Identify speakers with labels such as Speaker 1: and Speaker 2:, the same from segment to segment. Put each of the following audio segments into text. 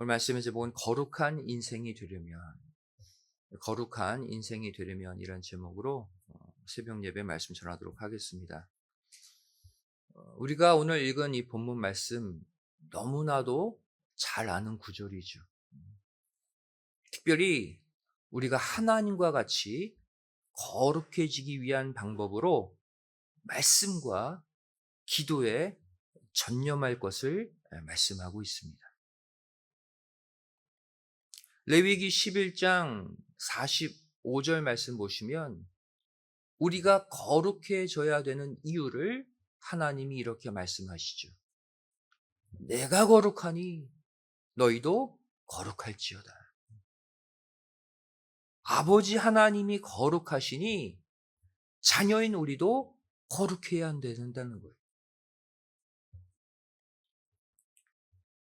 Speaker 1: 오늘 말씀에서 본 거룩한 인생이 되려면 이런 제목으로 새벽 예배 말씀 전하도록 하겠습니다. 우리가 오늘 읽은 이 본문 말씀 너무나도 잘 아는 구절이죠. 특별히 우리가 하나님과 같이 거룩해지기 위한 방법으로 말씀과 기도에 전념할 것을 말씀하고 있습니다. 레위기 11장 45절 말씀 보시면 우리가 거룩해져야 되는 이유를 하나님이 이렇게 말씀하시죠. 내가 거룩하니 너희도 거룩할지어다. 아버지 하나님이 거룩하시니 자녀인 우리도 거룩해야 된다는 거예요.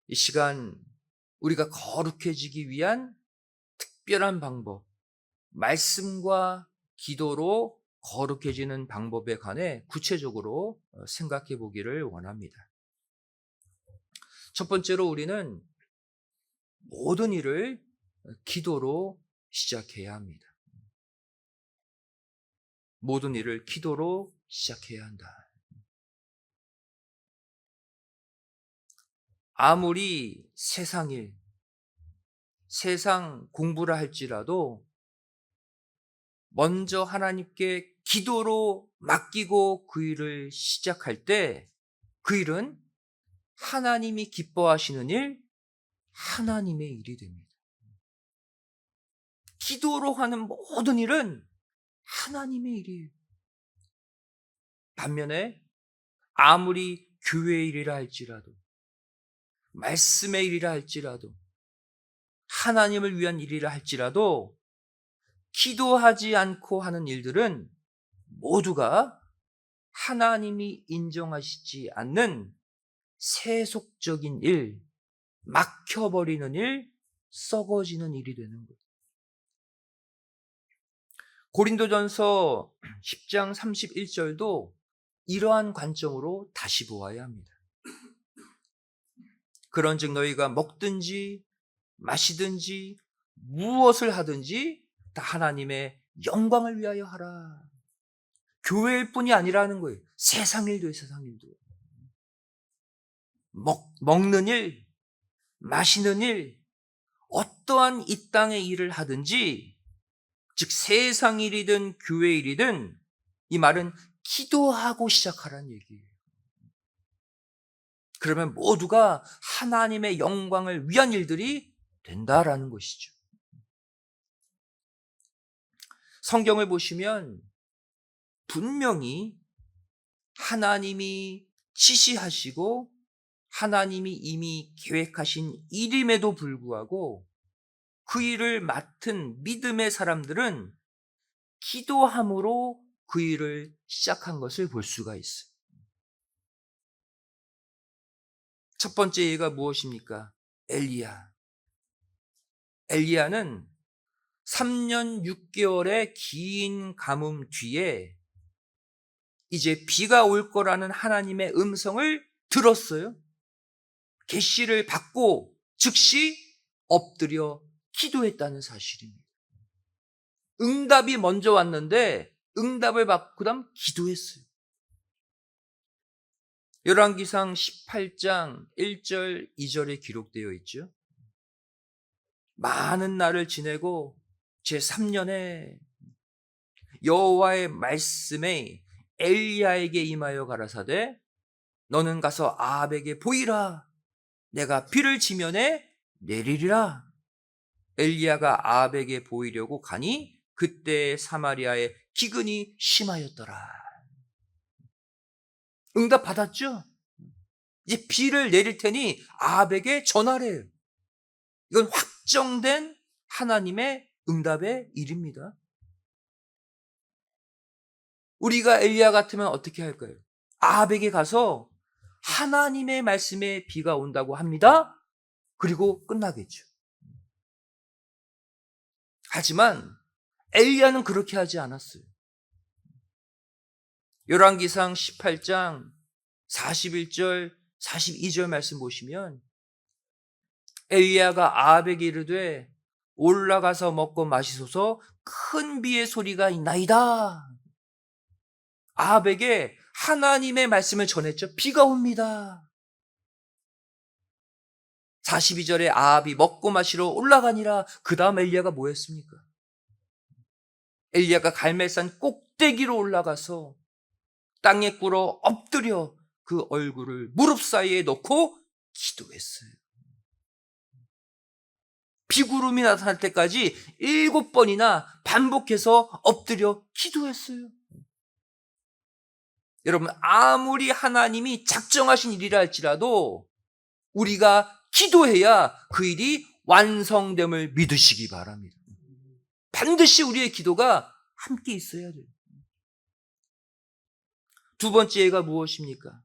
Speaker 1: 이 시간 우리가 거룩해지기 위한 특별한 방법, 말씀과 기도로 거룩해지는 방법에 관해 구체적으로 생각해 보기를 원합니다. 첫 번째로 우리는 모든 일을 기도로 시작해야 합니다. 모든 일을 기도로 시작해야 한다. 아무리 세상 공부를 할지라도 먼저 하나님께 기도로 맡기고 그 일을 시작할 때 그 일은 하나님이 기뻐하시는 일, 하나님의 일이 됩니다. 기도로 하는 모든 일은 하나님의 일이에요. 반면에 아무리 교회 일이라 할지라도 말씀의 일이라 할지라도 하나님을 위한 일이라 할지라도 기도하지 않고 하는 일들은 모두가 하나님이 인정하시지 않는 세속적인 일, 막혀버리는 일, 썩어지는 일이 되는 거예요. 고린도전서 10장 31절도 이러한 관점으로 다시 보아야 합니다. 그런즉 너희가 먹든지 마시든지 무엇을 하든지 다 하나님의 영광을 위하여 하라. 교회일 뿐이 아니라는 거예요. 세상 일도. 먹는 일, 마시는 일, 어떠한 이 땅의 일을 하든지, 즉 세상 일이든 교회 일이든 이 말은 기도하고 시작하라는 얘기예요. 그러면 모두가 하나님의 영광을 위한 일들이 된다라는 것이죠. 성경을 보시면 분명히 하나님이 지시하시고 하나님이 이미 계획하신 일임에도 불구하고 그 일을 맡은 믿음의 사람들은 기도함으로 그 일을 시작한 것을 볼 수가 있어요. 첫 번째 예가 무엇입니까? 엘리야는 3년 6개월의 긴 가뭄 뒤에 이제 비가 올 거라는 하나님의 음성을 들었어요. 계시를 받고 즉시 엎드려 기도했다는 사실입니다. 응답이 먼저 왔는데 응답을 받고 그다음 기도했어요. 열왕기상 18장 1절 2절에 기록되어 있죠. 많은 날을 지내고 제3년에 여호와의 말씀에 엘리야에게 임하여 가라사대 너는 가서 아합에게 보이라. 내가 비를 지면에 내리리라. 엘리야가 아합에게 보이려고 가니 그때 사마리아에 기근이 심하였더라. 응답 받았죠? 이제 비를 내릴 테니 아합에게 전하래요. 이건 확정된 하나님의 응답의 일입니다. 우리가 엘리야 같으면 어떻게 할까요? 아합에게 가서 하나님의 말씀에 비가 온다고 합니다. 그리고 끝나겠죠. 하지만 엘리야는 그렇게 하지 않았어요. 열왕기상 18장 41절 42절 말씀 보시면 엘리야가 아합에게 이르되 올라가서 먹고 마시소서, 큰 비의 소리가 있나이다. 아합에게 하나님의 말씀을 전했죠. 비가 옵니다. 42절에 아합이 먹고 마시러 올라가니라. 그 다음 엘리야가 뭐 했습니까? 엘리야가 갈멜산 꼭대기로 올라가서 땅에 꿇어 엎드려 그 얼굴을 무릎 사이에 놓고 기도했어요. 비구름이 나타날 때까지 7번이나 반복해서 엎드려 기도했어요. 여러분, 아무리 하나님이 작정하신 일이라 할지라도 우리가 기도해야 그 일이 완성됨을 믿으시기 바랍니다. 반드시 우리의 기도가 함께 있어야 돼요. 두 번째 예가 무엇입니까?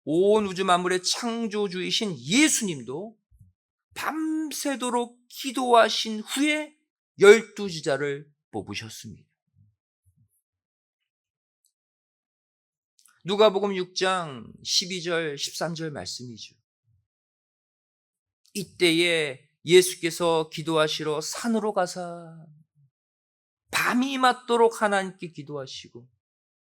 Speaker 1: 온 우주 만물의 창조주이신 예수님도 밤새도록 기도하신 후에 12지자를 뽑으셨습니다. 누가복음 6장 12절 13절 말씀이죠. 이때에 예수께서 기도하시러 산으로 가사 밤이 맞도록 하나님께 기도하시고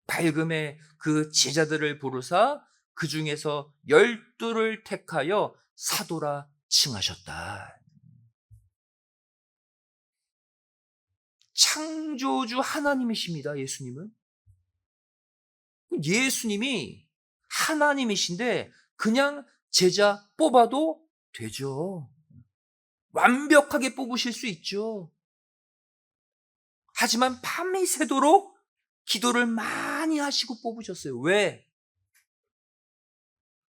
Speaker 1: 밝음에 그 제자들을 부르사 그 중에서 12를 택하여 사도라 칭하셨다. 창조주 하나님이십니다. 예수님은. 예수님이 하나님이신데 그냥 제자 뽑아도 되죠. 완벽하게 뽑으실 수 있죠. 하지만 밤이 새도록 기도를 많이 하시고 뽑으셨어요. 왜?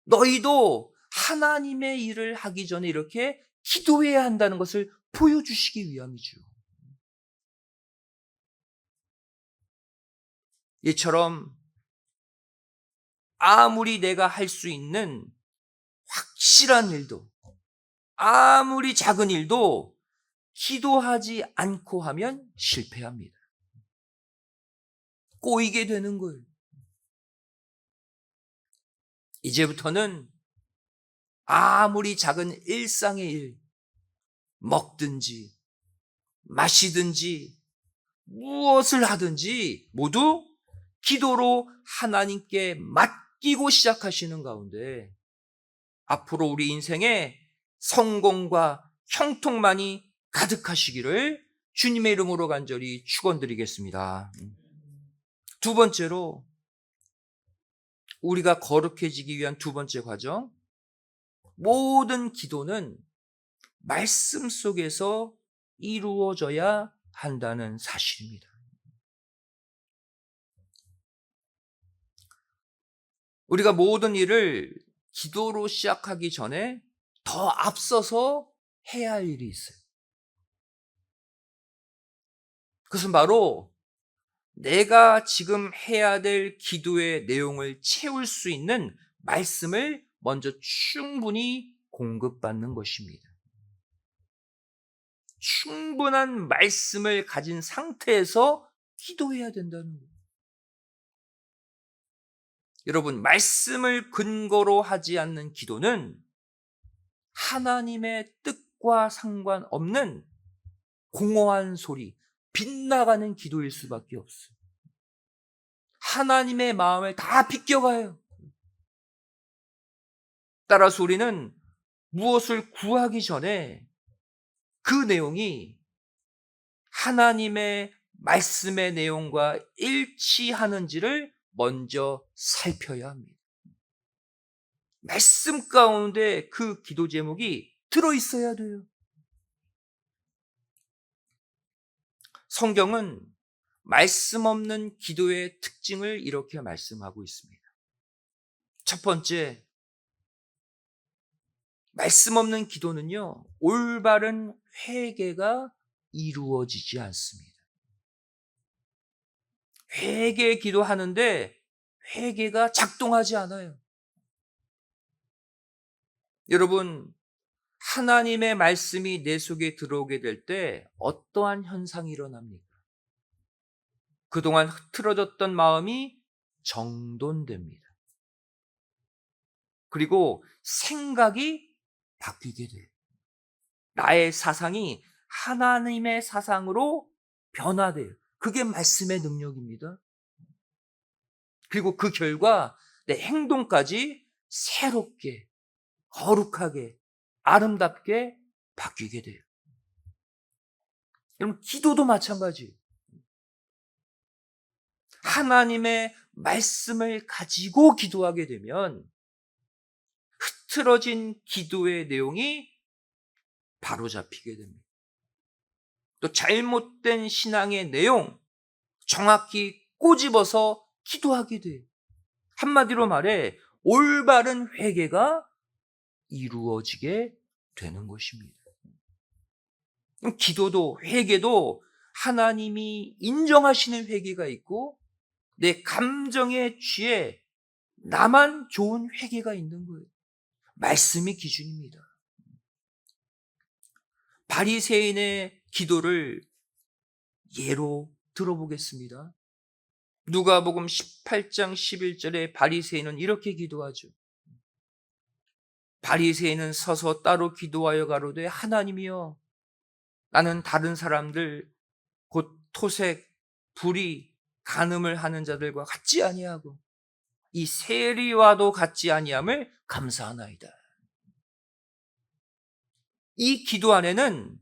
Speaker 1: 너희도 하나님의 일을 하기 전에 이렇게 기도해야 한다는 것을 보여주시기 위함이죠. 이처럼 아무리 내가 할 수 있는 확실한 일도, 아무리 작은 일도 기도하지 않고 하면 실패합니다. 꼬이게 되는 거예요. 이제부터는 아무리 작은 일상의 일, 먹든지 마시든지 무엇을 하든지 모두 기도로 하나님께 맡기고 시작하시는 가운데 앞으로 우리 인생에 성공과 형통만이 가득하시기를 주님의 이름으로 간절히 축원드리겠습니다. 두 번째로, 우리가 거룩해지기 위한 두 번째 과정, 모든 기도는 말씀 속에서 이루어져야 한다는 사실입니다. 우리가 모든 일을 기도로 시작하기 전에 더 앞서서 해야 할 일이 있어요. 그것은 바로 내가 지금 해야 될 기도의 내용을 채울 수 있는 말씀을 먼저 충분히 공급받는 것입니다. 충분한 말씀을 가진 상태에서 기도해야 된다는 거예요. 여러분, 말씀을 근거로 하지 않는 기도는 하나님의 뜻과 상관없는 공허한 소리, 빗나가는 기도일 수밖에 없어요. 하나님의 마음을 다 비껴가요. 따라서 우리는 무엇을 구하기 전에 그 내용이 하나님의 말씀의 내용과 일치하는지를 먼저 살펴야 합니다. 말씀 가운데 그 기도 제목이 들어있어야 돼요. 성경은 말씀 없는 기도의 특징을 이렇게 말씀하고 있습니다. 첫 번째, 말씀 없는 기도는요, 올바른 회개가 이루어지지 않습니다. 회개 기도하는데 회개가 작동하지 않아요. 여러분, 하나님의 말씀이 내 속에 들어오게 될 때 어떠한 현상이 일어납니까? 그동안 흐트러졌던 마음이 정돈됩니다. 그리고 생각이 바뀌게 돼요. 나의 사상이 하나님의 사상으로 변화돼요. 그게 말씀의 능력입니다. 그리고 그 결과 내 행동까지 새롭게, 거룩하게, 아름답게 바뀌게 돼요. 여러분, 기도도 마찬가지예요. 하나님의 말씀을 가지고 기도하게 되면 흐트러진 기도의 내용이 바로잡히게 됩니다. 또 잘못된 신앙의 내용 정확히 꼬집어서 기도하게 돼요. 한마디로 말해 올바른 회개가 이루어지게 되는 것입니다. 기도도 회개도 하나님이 인정하시는 회개가 있고 내 감정에 취해 나만 좋은 회개가 있는 거예요. 말씀이 기준입니다. 바리새인의 기도를 예로 들어보겠습니다. 누가복음 18장 11절에 바리새인은 이렇게 기도하죠. 바리새인은 서서 따로 기도하여 가로되 하나님이여 나는 다른 사람들 곧 토색, 불의, 간음을 하는 자들과 같지 아니하고 이 세리와도 같지 아니함을 감사하나이다. 이 기도 안에는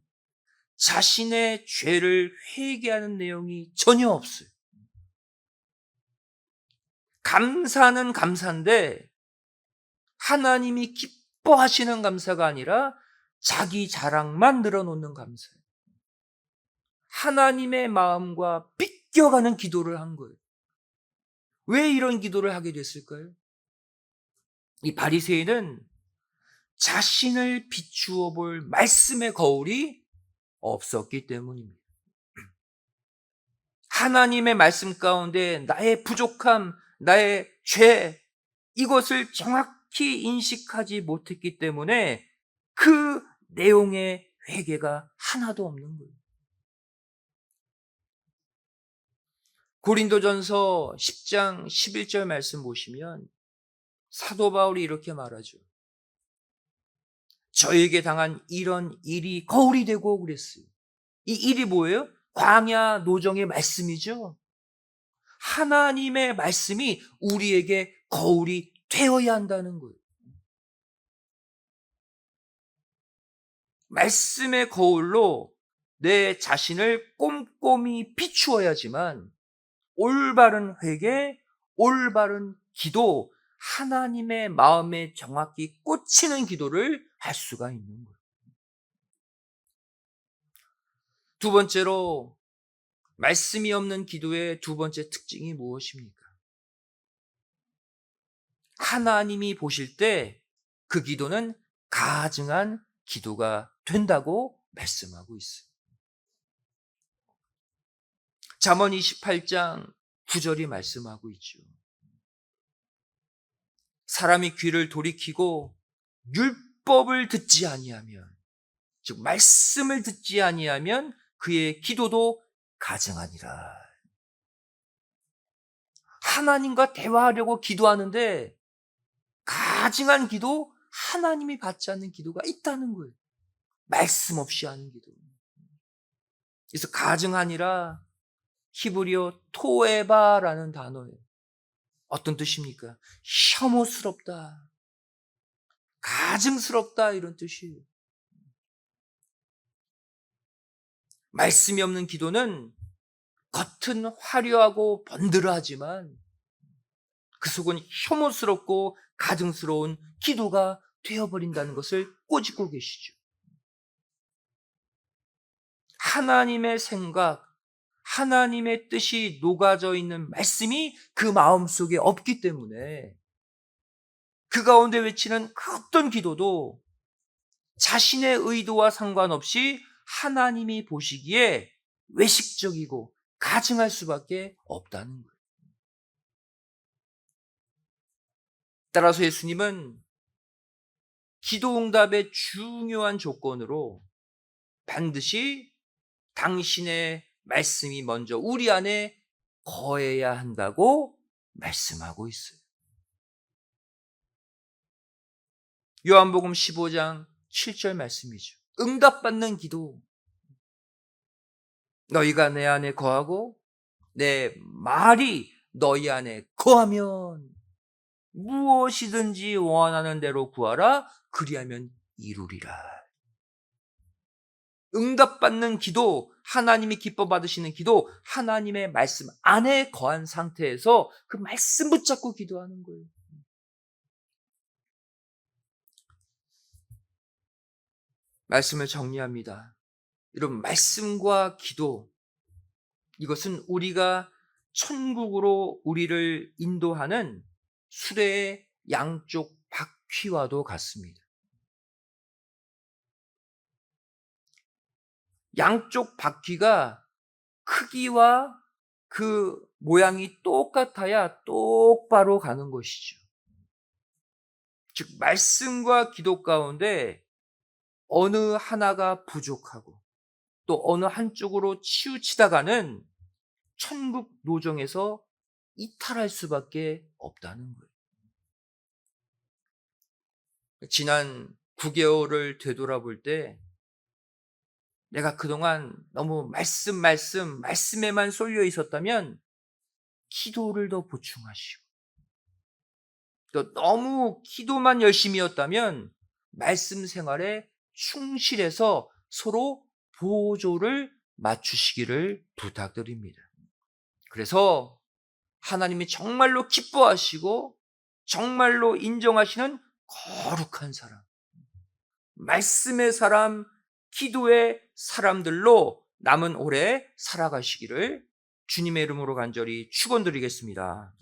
Speaker 1: 자신의 죄를 회개하는 내용이 전혀 없어요. 감사는 감사인데 하나님이 기뻐하시는 감사가 아니라 자기 자랑만 늘어놓는 감사예요. 하나님의 마음과 삐껴가는 기도를 한 거예요. 왜 이런 기도를 하게 됐을까요? 이 바리새인은 자신을 비추어 볼 말씀의 거울이 없었기 때문입니다. 하나님의 말씀 가운데 나의 부족함, 나의 죄, 이것을 정확히 인식하지 못했기 때문에 그 내용의 회개가 하나도 없는 거예요. 고린도전서 10장 11절 말씀 보시면 사도 바울이 이렇게 말하죠. 저에게 당한 이런 일이 거울이 되고 그랬어요. 이 일이 뭐예요? 광야 노정의 말씀이죠. 하나님의 말씀이 우리에게 거울이 되어야 한다는 거예요. 말씀의 거울로 내 자신을 꼼꼼히 비추어야지만 올바른 회개, 올바른 기도, 하나님의 마음에 정확히 꽂히는 기도를 할 수가 있는 거예요. 두 번째로 말씀이 없는 기도의 두 번째 특징이 무엇입니까? 하나님이 보실 때 그 기도는 가증한 기도가 된다고 말씀하고 있어요. 잠언 28장 9절이 말씀하고 있죠. 사람이 귀를 돌이키고 율법을 듣지 아니하면, 즉 말씀을 듣지 아니하면 그의 기도도 가증하니라. 하나님과 대화하려고 기도하는데 가증한 기도, 하나님이 받지 않는 기도가 있다는 거예요. 말씀 없이 하는 기도. 그래서 가증하니라 히브리어 토에바라는 단어예요. 어떤 뜻입니까? 혐오스럽다, 가증스럽다, 이런 뜻이에요. 말씀이 없는 기도는 겉은 화려하고 번들어하지만 그 속은 혐오스럽고 가증스러운 기도가 되어버린다는 것을 꼬집고 계시죠. 하나님의 생각, 하나님의 뜻이 녹아져 있는 말씀이 그 마음속에 없기 때문에 그 가운데 외치는 그 어떤 기도도 자신의 의도와 상관없이 하나님이 보시기에 외식적이고 가증할 수밖에 없다는 거예요. 따라서 예수님은 기도 응답의 중요한 조건으로 반드시 당신의 말씀이 먼저 우리 안에 거해야 한다고 말씀하고 있어요. 요한복음 15장 7절 말씀이죠. 응답받는 기도. 너희가 내 안에 거하고 내 말이 너희 안에 거하면 무엇이든지 원하는 대로 구하라. 그리하면 이루리라. 응답받는 기도, 하나님이 기뻐 받으시는 기도, 하나님의 말씀 안에 거한 상태에서 그 말씀 붙잡고 기도하는 거예요. 말씀을 정리합니다. 이런 말씀과 기도, 이것은 우리가 천국으로 우리를 인도하는 수레의 양쪽 바퀴와도 같습니다. 양쪽 바퀴가 크기와 그 모양이 똑같아야 똑바로 가는 것이죠. 즉, 말씀과 기도 가운데 어느 하나가 부족하고 또 어느 한쪽으로 치우치다가는 천국 노정에서 이탈할 수밖에 없다는 거예요. 지난 9개월을 되돌아볼 때 내가 그동안 너무 말씀에만 쏠려 있었다면 기도를 더 보충하시고, 또 너무 기도만 열심히였다면 말씀 생활에 충실해서 서로 보조를 맞추시기를 부탁드립니다. 그래서 하나님이 정말로 기뻐하시고 정말로 인정하시는 거룩한 사람, 말씀의 사람, 기도의 사람들로 남은 올해 살아가시기를 주님의 이름으로 간절히 축원드리겠습니다.